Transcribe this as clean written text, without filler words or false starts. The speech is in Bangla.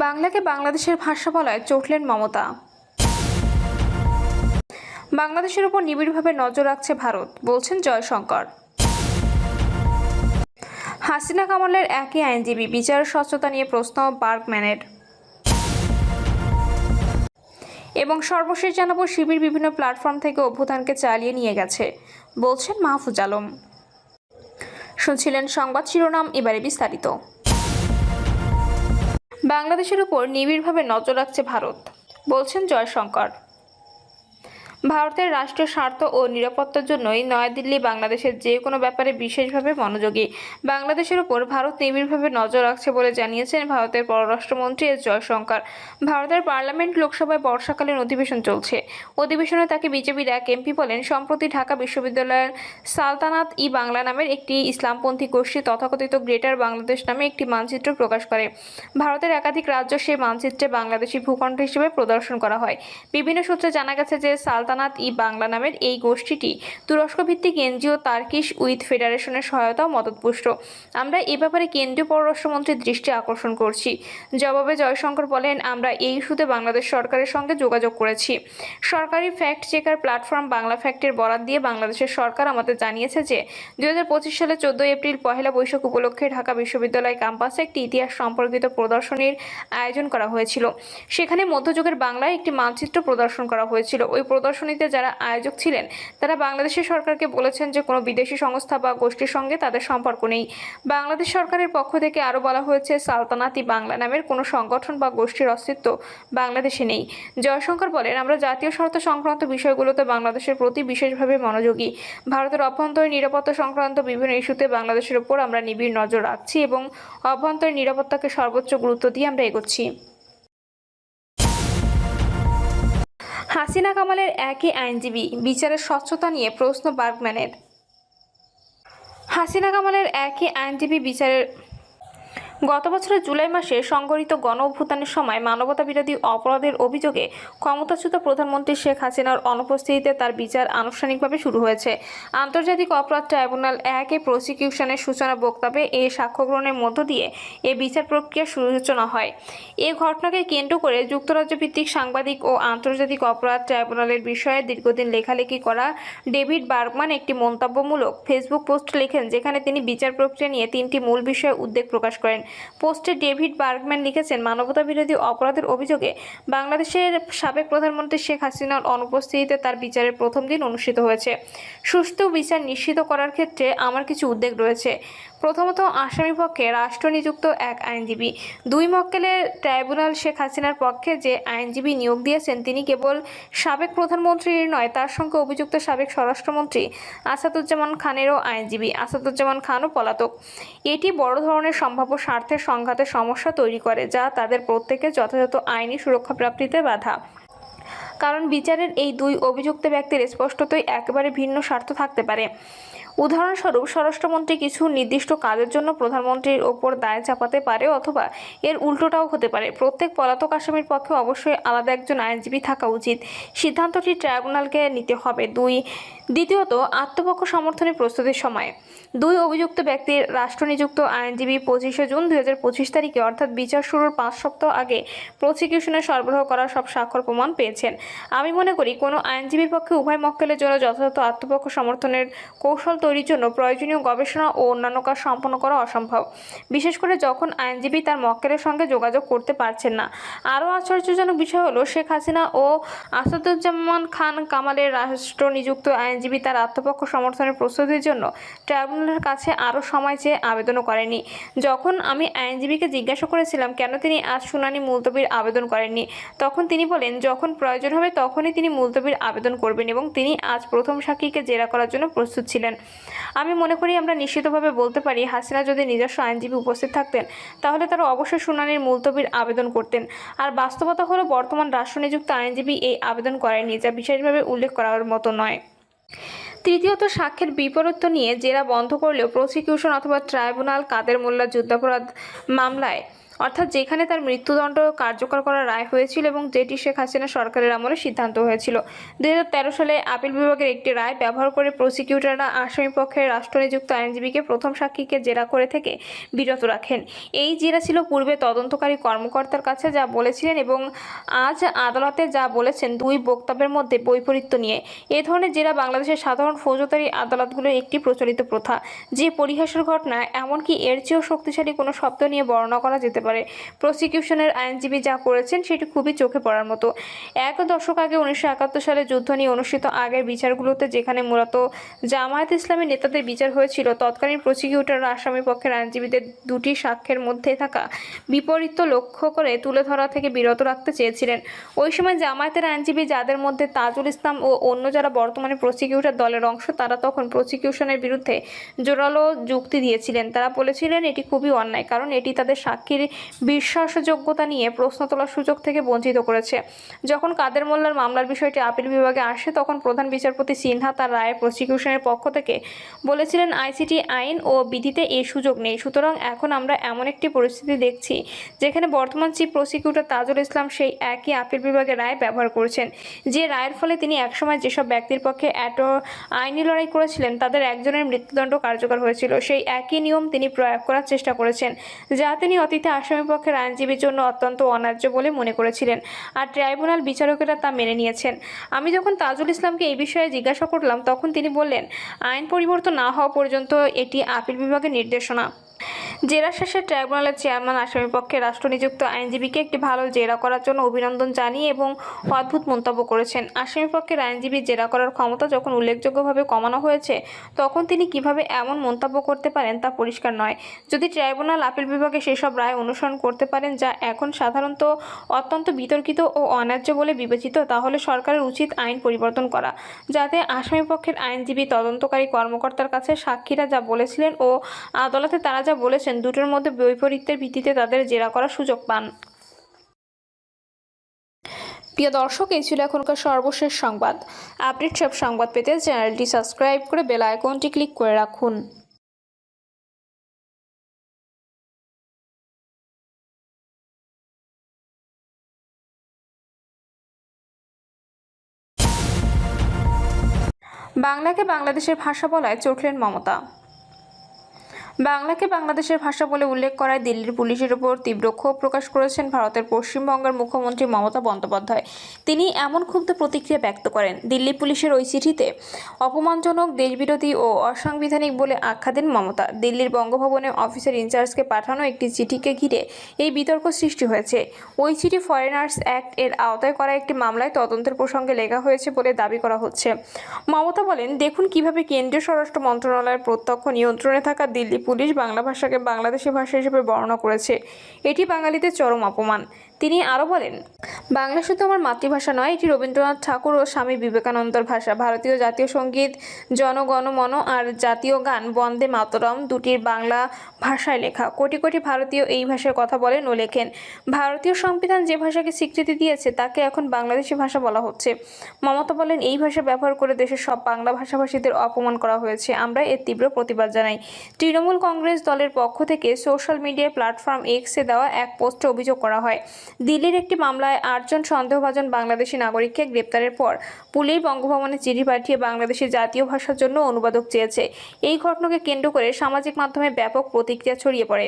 বাংলাকে বাংলাদেশের ভাষা বলায় চটলেন মমতা। বাংলাদেশের উপর নিবিড়ভাবে নজর রাখছে ভারত, বলছেন জয়শঙ্কর। হাসিনা কামালের একই আইনজীবী, বিচারের স্বচ্ছতা নিয়ে প্রশ্ন বার্গম্যানের। এবং সর্বশেষ জানাবো, শিবির বিভিন্ন প্ল্যাটফর্ম থেকে অভ্যুত্থানকে চালিয়ে নিয়ে গেছে, বলছেন মাহফুজ আলম। শুনছিলেন সংবাদ শিরোনাম, এবারে বিস্তারিত। বাংলাদেশের উপর নিবিড়ভাবে নজর রাখছে ভারত, বলছেন জয়শঙ্কর। ভারতের রাষ্ট্রীয় স্বার্থ ও নিরাপত্তার জন্যই নয়াদিল্লি বাংলাদেশের যে কোনো ব্যাপারে বিশেষভাবে মনোযোগী। বাংলাদেশের উপর ভারত নিবিড়ভাবে নজর রাখছে বলে জানিয়েছেন ভারতের পররাষ্ট্রমন্ত্রী এস জয়শঙ্কর। ভারতের পার্লামেন্ট লোকসভায় বর্ষাকালীন অধিবেশন চলছে। অধিবেশনে তাকে বিজেপির এক এমপি বলেন, সম্প্রতি ঢাকা বিশ্ববিদ্যালয়ের সালতানাত ই বাংলা নামের একটি ইসলামপন্থী গোষ্ঠী তথাকথিত গ্রেটার বাংলাদেশ নামে একটি মানচিত্র প্রকাশ করে। ভারতের একাধিক রাজ্য সেই মানচিত্রে বাংলাদেশি ভূখণ্ড হিসেবে প্রদর্শন করা হয়। বিভিন্ন সূত্রে জানা গেছে যে সালতানাত ই বাংলা নামের এই গোষ্ঠীটি তুরস্ক ভিত্তিক এনজিও তার্কিশ উইথ ফেডারেশনের সহায়তা ও মদতপুষ্ট। আমরা এ ব্যাপারে কেন্দ্রীয় পররাষ্ট্রমন্ত্রীর দৃষ্টি আকর্ষণ করছি। জবাবে জয়শঙ্কর বলেন, আমরা এই ইস্যুতে বাংলাদেশ সরকারের সঙ্গে যোগাযোগ করেছি। সরকারি ফ্যাক্ট চেকার প্ল্যাটফর্ম বাংলা ফ্যাক্টের বরাত দিয়ে বাংলাদেশের সরকার আমাদের জানিয়েছে যে 2025 সালে 14 এপ্রিল পহেলা বৈশাখ উপলক্ষে ঢাকা বিশ্ববিদ্যালয় ক্যাম্পাসে একটি ইতিহাস সম্পর্কিত প্রদর্শনীর আয়োজন করা হয়েছিল। সেখানে মধ্যযুগের বাংলায় একটি মানচিত্র প্রদর্শন করা হয়েছিল। ওই প্রদর্শনীতে যারা আয়োজক ছিলেন তারা বাংলাদেশের সরকারকে বলেছেন যে কোনো বিদেশি সংস্থা বা গোষ্ঠীর সঙ্গে তাদের সম্পর্ক নেই। বাংলাদেশ সরকারের পক্ষ থেকে আরও বলা হয়েছে, সালতানাতি বাংলা নামের কোনো সংগঠন বা গোষ্ঠীর অস্তিত্ব বাংলাদেশে নেই। জয়শঙ্কর বলেন, আমরা জাতীয় স্বার্থ সংক্রান্ত বিষয়গুলোতে বাংলাদেশের প্রতি বিশেষভাবে মনোযোগী। ভারতের অভ্যন্তরীণ নিরাপত্তা সংক্রান্ত বিভিন্ন ইস্যুতে বাংলাদেশের উপর আমরা নিবিড় নজর রাখছি এবং অভ্যন্তরীণ নিরাপত্তাকে সর্বোচ্চ গুরুত্ব দিয়ে আমরা এগোচ্ছি। হাসিনা কামালের একই আইনজীবী, বিচারের স্বচ্ছতা নিয়ে প্রশ্ন বার্গম্যানের। হাসিনা কামালের একই আইনজীবী বিচারের গত বছরের জুলাই মাসে সংঘটিত গণ অভ্যুত্থানের সময় মানবতাবিরোধী অপরাধের অভিযোগে ক্ষমতাচ্যুত প্রধানমন্ত্রী শেখ হাসিনার অনুপস্থিতিতে তার বিচার আনুষ্ঠানিকভাবে শুরু হয়েছে। আন্তর্জাতিক অপরাধ ট্রাইব্যুনাল 1-এ প্রসিকিউশনের সূচনা বক্তব্যে এই সাক্ষ্য গ্রহণের মধ্য দিয়ে এ বিচার প্রক্রিয়া সূচনা হয়। এ ঘটনাকে কেন্দ্র করে যুক্তরাজ্য ভিত্তিক সাংবাদিক ও আন্তর্জাতিক অপরাধ ট্রাইব্যুনালের বিষয়ে দীর্ঘদিন লেখালেখি করা ডেভিড বার্গম্যান একটি মন্তব্যমূলক ফেসবুক পোস্ট লেখেন, যেখানে তিনি বিচার প্রক্রিয়া নিয়ে 3টি মূল বিষয়ে উদ্বেগ প্রকাশ করেন। পোস্টে ডেভিড বার্গম্যান লিখেছেন, মানবতাবিরোধী অপরাধের অভিযোগে বাংলাদেশের সাবেক প্রধানমন্ত্রী শেখ হাসিনার অনুপস্থিতিতে তার বিচারের প্রথম দিন অনুষ্ঠিত হয়েছে। সুষ্ঠু বিচার নিশ্চিত করার ক্ষেত্রে আমার কিছু উদ্বেগ রয়েছে। প্রথমত, আসামিপক্ষে রাষ্ট্রনিযুক্ত এক আইনজীবী। 2 মক্কেলের ট্রাইব্যুনাল শেখ হাসিনার পক্ষে যে আইনজীবী নিয়োগ দিয়েছেন তিনি কেবল সাবেক প্রধানমন্ত্রীর নয়, তার সঙ্গে অভিযুক্ত সাবেক স্বরাষ্ট্রমন্ত্রী আসাদুজ্জামান খানেরও আইনজীবী। আসাদুজ্জামান খানও পলাতক। এটি বড় ধরনের সম্ভাব্য স্বার্থের সংঘাতের সমস্যা তৈরি করে, যা তাদের প্রত্যেকের যথাযথ আইনি সুরক্ষা প্রাপ্তিতে বাধা। কারণ বিচারের এই 2 অভিযুক্ত ব্যক্তির স্পষ্টতই একেবারে ভিন্ন স্বার্থ থাকতে পারে। উদাহরণস্বরূপ, স্বরাষ্ট্রমন্ত্রী কিছু নির্দিষ্ট কাজের জন্য প্রধানমন্ত্রীর ওপর দায় চাপাতে পারে, অথবা এর উল্টোটাও হতে পারে। প্রত্যেক পলাতক আসামির পক্ষে অবশ্যই আলাদা একজন আইনজীবী থাকা উচিত। সিদ্ধান্তটি ট্রাইব্যুনালকে নিতে হবে। দ্বিতীয়ত, আত্মপক্ষ সমর্থনের প্রস্তুতির সময় 2 অভিযুক্ত ব্যক্তির রাষ্ট্রনিযুক্ত আইনজীবী 25শে জুন 2025 তারিখে অর্থাৎ বিচার শুরুর 5 সপ্তাহ আগে প্রসিকিউশনে সরবরাহ করা সব স্বাক্ষর প্রমাণ পেয়েছেন। আমি মনে করি কোনো আইনজীবীর পক্ষে উভয় মক্কেলের জন্য যথাযথ আত্মপক্ষ সমর্থনের কৌশল তৈরির জন্য প্রয়োজনীয় গবেষণা ও অন্যান্য কাজ সম্পন্ন করা অসম্ভব, বিশেষ করে যখন আইনজীবী তার মক্কেলের সঙ্গে যোগাযোগ করতে পারছেন না। আরও আশ্চর্যজনক বিষয় হলো, শেখ হাসিনা ও আসাদুজ্জামান খান কামালের রাষ্ট্রনিযুক্ত আইনজীবী তার আত্মপক্ষ সমর্থনের প্রস্তুতির জন্য ট্রাইব্যুনালের কাছে আরও সময় চেয়ে আবেদনও করেনি। যখন আমি আইনজীবীকে জিজ্ঞাসা করেছিলাম কেন তিনি আজ শুনানি মুলতবির আবেদন করেননি, তখন তিনি বলেন, যখন প্রয়োজন হবে তখনই তিনি মুলতবির আবেদন করবেন এবং তিনি আজ প্রথম সাক্ষীকে জেরা করার জন্য প্রস্তুত ছিলেন। আমি মনে করি আমরা নিশ্চিতভাবে বলতে পারি, হাসিনা যদি নিজস্ব আইনজীবী উপস্থিত থাকতেন তাহলে তারা অবশ্যই শুনানির মুলতবির আবেদন করতেন। আর বাস্তবতা হলো, বর্তমান রাষ্ট্রনিযুক্ত আইনজীবী এই আবেদন করেননি, যা বিশেষভাবে উল্লেখ করার মতো নয়। তৃতীয়ত, সাক্ষ্যের বিপরীত নিয়ে জেরা বন্ধ করলেও প্রসিকিউশন অথবা ট্রাইব্যুনাল কাদের মোল্লা যুদ্ধাপরাধ মামলায় অর্থাৎ যেখানে তার মৃত্যুদণ্ড কার্যকর করার রায় হয়েছিল এবং যেটি শেখ হাসিনা সরকারের আমলে সিদ্ধান্ত হয়েছিল। 2013 সালে আপিল বিভাগের একটি রায় ব্যবহার করে প্রসিকিউটররা আসামিপক্ষের রাষ্ট্রনিযুক্ত আইনজীবীকে প্রথম সাক্ষীকে জেরা করে থেকে বিরত রাখেন। এই জেরা ছিল পূর্বে তদন্তকারী কর্মকর্তার কাছে যা বলেছিলেন এবং আজ আদালতে যা বলেছেন দুই বক্তব্যের মধ্যে বৈপরীত্য নিয়ে। এ ধরনের জেরা বাংলাদেশের সাধারণ ফৌজদারি আদালতগুলোর একটি প্রচলিত প্রথা, যে পরিহাসের ঘটনা এমনকি এর চেয়েও শক্তিশালী কোনো শব্দ নিয়ে বর্ণনা করা যেতে পারে। প্রসিকিউশনের আইনজীবী যা করেছেন সেটি খুবই চোখে পড়ার মতো। এক দশক আগে 1971 সালে যুদ্ধ নিয়ে অনুষ্ঠিত আগের বিচারগুলোতে যেখানে মূলত জামায়াত ইসলামী নেতাদের বিচার হয়েছিল, তৎকালীন প্রসিকিউটররা আসামি পক্ষের আইনজীবীদের দুটি সাক্ষ্যের মধ্যে থাকা বিপরীত্য লক্ষ্য করে তুলে ধরা থেকে বিরত রাখতে চেয়েছিলেন। ওই সময় জামায়াতের আইনজীবী, যাদের মধ্যে তাজুল ইসলাম ও অন্য যারা বর্তমানে প্রসিকিউটর দলের অংশ, তারা তখন প্রসিকিউশনের বিরুদ্ধে জোরালো যুক্তি দিয়েছিলেন। তারা বলেছিলেন এটি খুবই অন্যায়, কারণ এটি তাদের সাক্ষীর বিশ্বাসযোগ্যতা নিয়ে প্রশ্ন তোলার সুযোগ থেকে বঞ্চিত করেছে। যখন কাদের মোল্লার মামলার বিষয়টি আপিল বিভাগে আসে, তখন প্রধান বিচারপতি সিনহা তার রায়ে প্রসিকিউশনের পক্ষ থেকে বলেছিলেন আইসিটি আইন ও বিধিতে এই সুযোগ নেই। সুতরাং এখন আমরা এমন একটি পরিস্থিতি দেখছি যেখানে বর্তমান চিফ প্রসিকিউটর তাজুল ইসলাম সেই একই আপিল বিভাগের রায় ব্যবহার করেছেন, যে রায়ের ফলে তিনি একসময় যেসব ব্যক্তির পক্ষে আইনি লড়াই করেছিলেন তাদের একজনের মৃত্যুদণ্ড কার্যকর হয়েছিল। সেই একই নিয়ম তিনি প্রয়োগ করার চেষ্টা করেছেন, যা তিনি অতীতে আসামিপক্ষের আইনজীবীর জন্য অত্যন্ত অন্যায্য বলে মনে করেছিলেন, আর ট্রাইব্যুনাল বিচারকেরা তা মেনে নিয়েছেন। আমি যখন তাজুল ইসলামকে এই বিষয়ে জিজ্ঞাসা করলাম, তখন তিনি বললেন আইন পরিবর্তন না হওয়া পর্যন্ত এটি আপিল বিভাগের নির্দেশনা। জেরা শেষে ট্রাইব্যুনালের চেয়ারম্যান আসামিপক্ষে রাষ্ট্রনিযুক্ত আইনজীবীকে একটি ভালো জেরা করার জন্য অভিনন্দন জানিয়ে এবং অদ্ভুত মন্তব্য করেছেন। আসামিপক্ষের আইনজীবী জেরা করার ক্ষমতা যখন উল্লেখযোগ্যভাবে কমানো হয়েছে, তখন তিনি কিভাবে এমন মন্তব্য করতে পারেন তা পরিষ্কার নয়। যদি ট্রাইব্যুনাল আপিল বিভাগে সেসব রায় অনুসরণ করতে পারেন যা এখন সাধারণত অত্যন্ত বিতর্কিত ও অন্যায্য বলে বিবেচিত, তাহলে সরকারের উচিত আইন পরিবর্তন করা, যাতে আসামিপক্ষের আইনজীবী, তদন্তকারী কর্মকর্তার কাছে সাক্ষীরা যা বলেছিলেন ও আদালতে তারা যা বলেছেন দুটোর মধ্যে বৈপরীত্যের ভিত্তিতে তাদের জেরা করার সুযোগ পান। প্রিয় দর্শক, এই ছিল এখনকার সর্বশেষ সংবাদ। আপডেট সব সংবাদ পেতে চ্যানেলটি সাবস্ক্রাইব করে বেল আইকনটি ক্লিক করে রাখুন। বাংলাকে বাংলাদেশের ভাষা বলায় চটলেন মমতা। বাংলাকে বাংলাদেশের ভাষা বলে উল্লেখ করায় দিল্লির পুলিশের উপর তীব্র ক্ষোভ প্রকাশ করেছেন ভারতের পশ্চিমবঙ্গের মুখ্যমন্ত্রী মমতা বন্দ্যোপাধ্যায়। তিনি এমন ক্ষুব্ধ প্রতিক্রিয়া ব্যক্ত করেন। দিল্লি পুলিশের ওই চিঠিতে অপমানজনক, দেশবিরোধী ও অসাংবিধানিক বলে আখ্যা দেন মমতা। দিল্লির বঙ্গভবনে অফিসার ইনচার্জকে পাঠানো একটি চিঠিকে ঘিরে এই বিতর্ক সৃষ্টি হয়েছে। ওই চিঠি ফরেনার্স অ্যাক্ট এর আওতায় করা একটি মামলায় তদন্তের প্রসঙ্গে লেখা হয়েছে বলে দাবি করা হচ্ছে। মমতা বলেন, দেখুন কিভাবে কেন্দ্রীয় স্বরাষ্ট্র মন্ত্রণালয়ের প্রত্যক্ষ নিয়ন্ত্রণে থাকা দিল্লি পুলিশ বাংলা ভাষাকে বাংলাদেশি ভাষা হিসেবে বর্ণনা করেছে। এটি বাঙালিদের চরম অপমান। তিনি আরও বলেন, বাংলা শুধু আমার মাতৃভাষা নয়, এটি রবীন্দ্রনাথ ঠাকুর ও স্বামী বিবেকানন্দর ভাষা। ভারতীয় জাতীয় সঙ্গীত জনগণমন আর জাতীয় গান বন্দে মাতরম দুটির বাংলা ভাষায় লেখা। কোটি কোটি ভারতীয় এই ভাষায় কথা বলেন ও লেখেন। ভারতীয় সংবিধান যে ভাষাকে স্বীকৃতি দিয়েছে তাকে এখন বাংলাদেশি ভাষা বলা হচ্ছে। মমতা বলেন, এই ভাষা ব্যবহার করে দেশের সব বাংলা ভাষাভাষীদের অপমান করা হয়েছে। আমরা এর তীব্র প্রতিবাদ জানাই। তৃণমূল কংগ্রেস দলের পক্ষ থেকে সোশ্যাল মিডিয়া প্ল্যাটফর্ম এক্সে দেওয়া এক পোস্টে অভিযোগ করা হয়, দিল্লির একটি মামলায় 8 জন সন্দেহভাজন বাংলাদেশি নাগরিককে গ্রেপ্তারের পর পুলিশ বঙ্গভবনে চিঠি পাঠিয়ে বাংলাদেশের জাতীয় ভাষার জন্য অনুবাদক চেয়েছে। এই ঘটনাকে কেন্দ্র করে সামাজিক মাধ্যমে ব্যাপক প্রতিক্রিয়া ছড়িয়ে পড়ে।